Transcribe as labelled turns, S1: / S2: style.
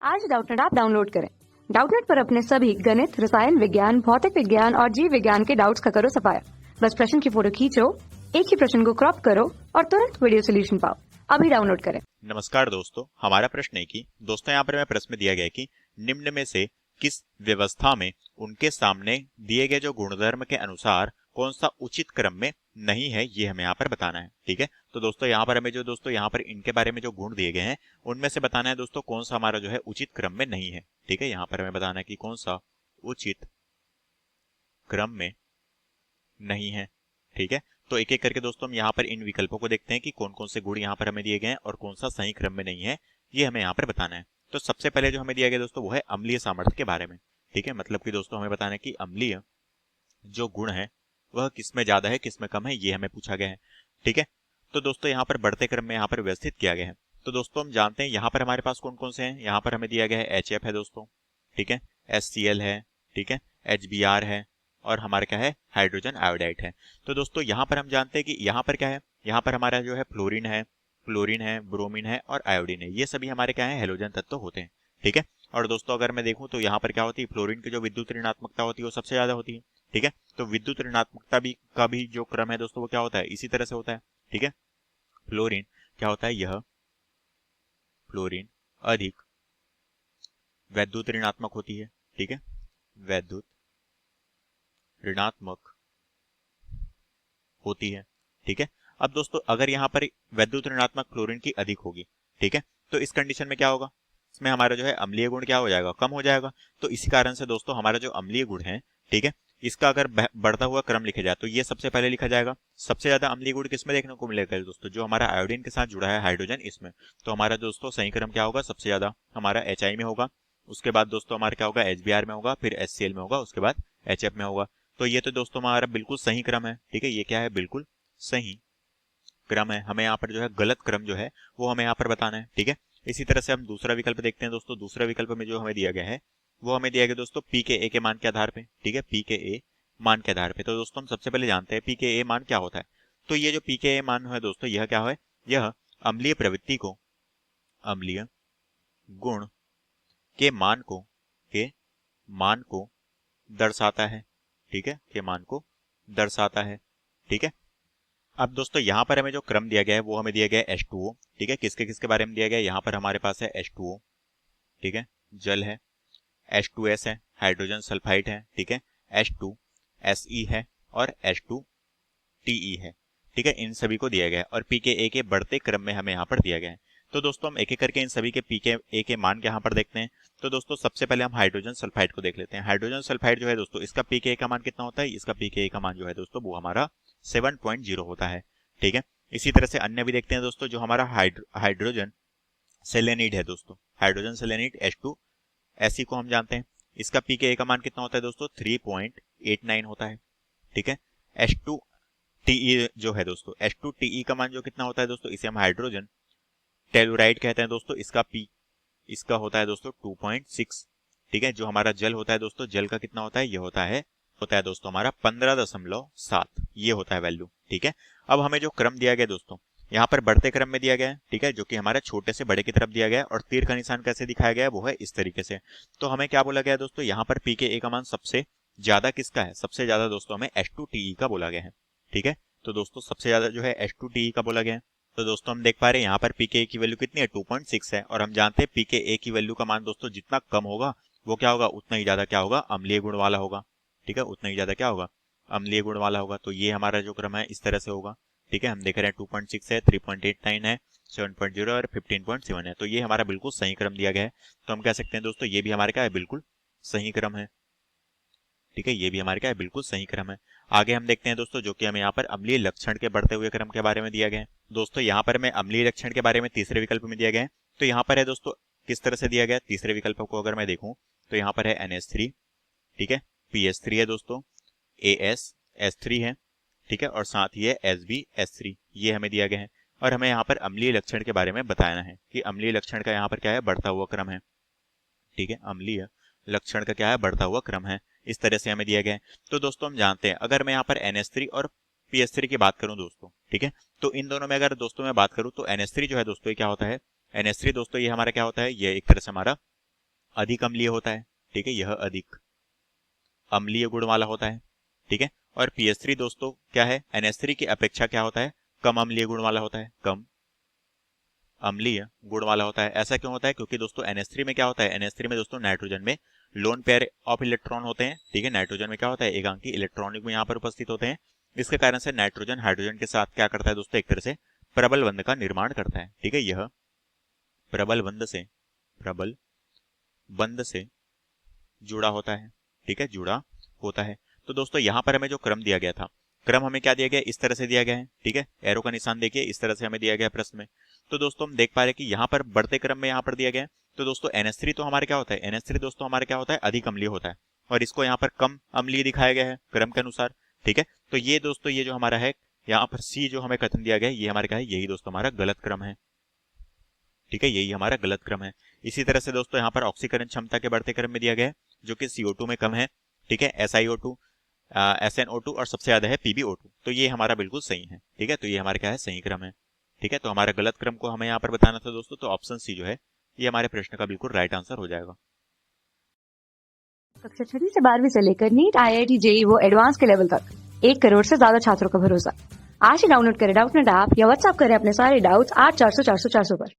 S1: आज Doubtnut app download करें। Doubtnut पर अपने सभी गणित, रसायन विज्ञान, भौतिक विज्ञान और जीव विज्ञान के डाउट्स का करो सफाया। बस प्रश्न की फोटो खींचो, एक ही प्रश्न को क्रॉप करो और तुरंत वीडियो सोल्यूशन पाओ। अभी डाउनलोड करें।
S2: नमस्कार दोस्तों, हमारा प्रश्न है कि दोस्तों यहाँ पर हमें प्रश्न दिया गया है कि निम्न में से किस व्यवस्था में उनके सामने दिए गए जो गुणधर्म के अनुसार कौन सा उचित क्रम में नहीं है, ये हमें यहाँ पर बताना है। ठीक है, तो दोस्तों यहाँ पर हमें जो दोस्तों यहाँ पर इनके बारे में जो गुण दिए गए हैं उनमें से बताना है दोस्तों कौन सा हमारा जो है उचित क्रम में नहीं है। ठीक है, यहाँ पर हमें बताना है कि कौन सा उचित क्रम में नहीं है। ठीक है, तो एक एक करके दोस्तों हम यहाँ पर इन विकल्पों को देखते हैं कि कौन कौन से गुण यहाँ पर हमें दिए गए हैं और कौन सा सही क्रम में नहीं है, ये हमें यहाँ पर बताना है। तो सबसे पहले जो हमें दिया गया दोस्तों वो है अम्लीय सामर्थ्य के बारे में। ठीक है, मतलब कि दोस्तों हमें बताना है कि अम्लीय जो गुण है वह किसमें ज्यादा है किसमें कम है, ये हमें पूछा गया है। ठीक है, तो दोस्तों यहाँ पर बढ़ते क्रम में यहाँ पर व्यवस्थित किया गया है। तो दोस्तों हम जानते हैं यहाँ पर हमारे पास कौन कौन से हैं। यहाँ पर हमें दिया गया है HF है दोस्तों, ठीक है, HCl है, ठीक है, HBr है और हमारा क्या है, हाइड्रोजन आयोडाइड है। तो दोस्तों यहाँ पर हम जानते हैं कि यहाँ पर क्या है, यहाँ पर हमारा जो है फ्लोरीन है, क्लोरीन है, ब्रोमीन है और आयोडीन है। ये सभी हमारे क्या है, हेलोजन तत्व होते हैं। ठीक है, और दोस्तों अगर मैं देखूं तो यहाँ पर क्या होती है, फ्लोरीन की जो विद्युत ऋणात्मकता होती है वो सबसे ज्यादा होती है। ठीक है, तो विद्युत ऋणात्मकता भी का भी जो क्रम है दोस्तों वो क्या होता है, इसी तरह से होता है। ठीक है, फ्लोरीन क्या होता है, यह फ्लोरीन अधिक वैद्युत ऋणात्मक होती है। ठीक है, वैद्युत ऋणात्मक होती है। ठीक है, अब दोस्तों अगर यहाँ पर वैद्युत ऋणात्मक फ्लोरीन की अधिक होगी, ठीक है, तो इस कंडीशन में क्या होगा, इसमें हमारा जो है अम्लीय गुण क्या हो जाएगा, कम हो जाएगा। तो इसी कारण से दोस्तों हमारा जो अम्लीय गुण है, ठीक है, इसका अगर बढ़ता हुआ क्रम लिखा जाए तो ये सबसे पहले लिखा जाएगा। सबसे ज्यादा अम्लीय गुण किसमें देखने को मिलेगा दोस्तों, जो हमारा आयोडीन के साथ जुड़ा है हाइड्रोजन, इसमें। तो हमारा दोस्तों सही क्रम क्या होगा, सबसे ज्यादा हमारा HI में होगा, उसके बाद दोस्तों हमारा क्या होगा, HBr में होगा, फिर HCl में होगा, उसके बाद HF में होगा। तो ये तो दोस्तों हमारा बिल्कुल सही क्रम है। ठीक है, ये क्या है, बिल्कुल सही क्रम है। हमें यहाँ पर जो है गलत क्रम जो है वो हमें यहाँ पर बताना है। ठीक है, इसी तरह से हम दूसरा विकल्प देखते हैं दोस्तों। दूसरा विकल्प में जो हमें दिया गया है वो हमें दिया गया दोस्तों pKa के मान के आधार पे। ठीक है, pKa मान के आधार पे। तो दोस्तों हम सबसे पहले जानते हैं pKa मान क्या होता है। तो ये जो pKa मान है दोस्तों, यह क्या है, यह अम्लीय प्रवृत्ति को, अम्लीय गुण के मान को दर्शाता है। ठीक है, के मान को दर्शाता है। ठीक है, अब दोस्तों यहाँ पर हमें जो क्रम दिया गया है वो हमें दिया गया है H2O। ठीक है, किसके किसके बारे में दिया गया है, यहाँ पर हमारे पास है H2O, ठीक है, जल है, H2S है, हाइड्रोजन सल्फाइड है, ठीक है, H2Se है और H2Te है। ठीक है, इन सभी को दिया गया है और pKa के बढ़ते क्रम में हमें यहाँ पर दिया गया है। तो दोस्तों हम एक एक करके इन सभी के pKa के मान यहाँ पर देखते हैं। तो दोस्तों सबसे पहले हम हाइड्रोजन सल्फाइड को देख लेते हैं। हाइड्रोजन सल्फाइड जो है दोस्तों, इसका pKa का मान कितना होता है, इसका pKa का मान जो है दोस्तों वो हमारा 7.0 होता है। ठीक है, इसी तरह से अन्य भी देखते हैं दोस्तों। जो हमारा हाइड्रोजन सेलेनिड है दोस्तों, हाइड्रोजन सेलेनिड H2Se को हम जानते हैं, इसका pKa का मान कितना होता है दोस्तों, 3.89 होता है। ठीक है, H2Te जो है दोस्तों, H2Te का मान जो कितना होता है दोस्तों, इसे हम हाइड्रोजन टेलुराइड कहते हैं दोस्तों। इसका होता है दोस्तों 2.6। ठीक है, जो हमारा जल होता है दोस्तों, जल का कितना होता है, ये होता है दोस्तों हमारा 15.7, ये होता है वैल्यू। ठीक है, अब हमें जो क्रम दिया गया दोस्तों, यहाँ पर बढ़ते क्रम में दिया गया है। ठीक है, जो कि हमारे छोटे से बड़े की तरफ दिया गया है और तीर का निशान कैसे दिखाया गया है, वो है इस तरीके से। तो हमें क्या बोला गया है दोस्तों, यहाँ पर pKa का मान सबसे ज्यादा किसका है, सबसे ज्यादा दोस्तों हमें H2Te का बोला गया है। ठीक है, तो दोस्तों सबसे ज्यादा जो है H2Te का बोला गया है। तो दोस्तों हम देख पा रहे हैं यहाँ पर pKa की वैल्यू कितनी है, 2.6 है और हम जानते हैं pKa की वैल्यू का मान दोस्तों जितना कम होगा वो क्या होगा, उतना ही ज्यादा क्या होगा, अम्लीय गुण वाला होगा। ठीक है, उतना ही ज्यादा क्या होगा, अम्लीय गुण वाला होगा। तो ये हमारा जो क्रम है इस तरह से होगा। ठीक है, हम देख रहे हैं 2.6 है, 3.89 है, 7.0 और 15.7 है। तो ये हमारा बिल्कुल सही क्रम दिया गया है। तो हम कह सकते हैं दोस्तों ये भी हमारे क्या है, बिल्कुल सही क्रम है। ठीक है, ये भी हमारे क्या है, बिल्कुल सही क्रम है। आगे हम देखते हैं दोस्तों, जो कि हमें यहाँ पर अम्लीय लक्षण के बढ़ते हुए क्रम के बारे में दिया गया है। दोस्तों यहाँ पर हमें अम्लीय लक्षण के बारे में तीसरे विकल्प में दिया गया है। तो यहाँ पर है दोस्तों किस तरह से दिया गया है, तीसरे विकल्प को अगर मैं देखूं तो यहाँ पर है NH3, ठीक है, PH3 है दोस्तों, AsS3 है, ठीक है, और साथ ही है SbS3, ये हमें दिया गया है। और हमें यहाँ पर अम्लीय लक्षण के बारे में बताना है कि अम्लीय लक्षण का यहाँ पर क्या है, बढ़ता हुआ क्रम है। ठीक है, अम्लीय लक्षण का क्या है, बढ़ता हुआ क्रम है, इस तरह से हमें दिया गया है। तो दोस्तों हम जानते हैं, अगर मैं यहाँ पर NH3 और PH3 की बात करूं दोस्तों, ठीक है, तो इन दोनों में अगर दोस्तों मैं बात करूं तो NH3 जो है दोस्तों ये क्या होता है, NH3 दोस्तों ये हमारा क्या होता है, ये एक तरह से हमारा अधिक अम्लीय होता है, ठीक है, यह अधिक अम्लीय गुण वाला होता है, ठीक है। और PH3 दोस्तों क्या है, NH3 की अपेक्षा क्या होता है, कम अम्लीय गुण वाला होता है, कम अम्लीय गुण वाला होता है। ऐसा क्यों होता है, क्योंकि दोस्तों NH3 में क्या होता है, NH3 में दोस्तों नाइट्रोजन में लोन पेयर ऑफ इलेक्ट्रॉन होते हैं, ठीक है। नाइट्रोजन में क्या होता है, एकांकी इलेक्ट्रॉनिक में यहाँ पर उपस्थित होते हैं। इसके कारण से नाइट्रोजन हाइड्रोजन के साथ क्या करता है दोस्तों, एक तरह से प्रबल बंध का निर्माण करता है, ठीक है। यह प्रबल बंध से जुड़ा होता है, ठीक है, जुड़ा होता है। तो दोस्तों यहाँ पर हमें जो क्रम दिया गया था, क्रम हमें क्या दिया गया, इस तरह से दिया गया है, ठीक है। एरो का निशान देखिए, इस तरह से हमें दिया गया प्रश्न में। तो दोस्तों हम देख पा रहे हैं कि यहाँ पर बढ़ते क्रम में यहाँ पर दिया गया है। तो दोस्तों NH3 तो हमारे क्या होता है, NH3 दोस्तों हमारे क्या होता है, अधिक अम्लीय होता है, और इसको यहाँ पर कम अम्लीय दिखाया गया है क्रम के अनुसार, ठीक है। तो ये दोस्तों ये जो हमारा है यहाँ पर C जो हमें कथन दिया गया है, ये हमारे क्या है, यही दोस्तों हमारा गलत क्रम है, ठीक है, यही हमारा गलत क्रम है। इसी तरह से दोस्तों यहाँ पर ऑक्सीकरण क्षमता के बढ़ते क्रम में दिया गया है, जो कि CO2 में कम है, ठीक है, SiO2 SnO2 और सबसे ज्यादा है PbO2। तो ये हमारा बिल्कुल सही है, ठीक है। तो ये हमारा क्या है, सही क्रम है, ठीक है। तो हमारा गलत क्रम को हमें यहाँ पर बताना था दोस्तों, तो ऑप्शन C जो है ये हमारे प्रश्न का बिल्कुल राइट आंसर हो जाएगा।
S1: कक्षा 6 से 12वीं से लेकर नीट, IIT, JEE वो एडवांस के लेवल तक 1 करोड़ से ज्यादा छात्रों का भरोसा। आज ही डाउनलोड करें डाउटनेट ऐप या व्हाट्सएप करें अपने सारे डाउट्स 8400 400 400 पर।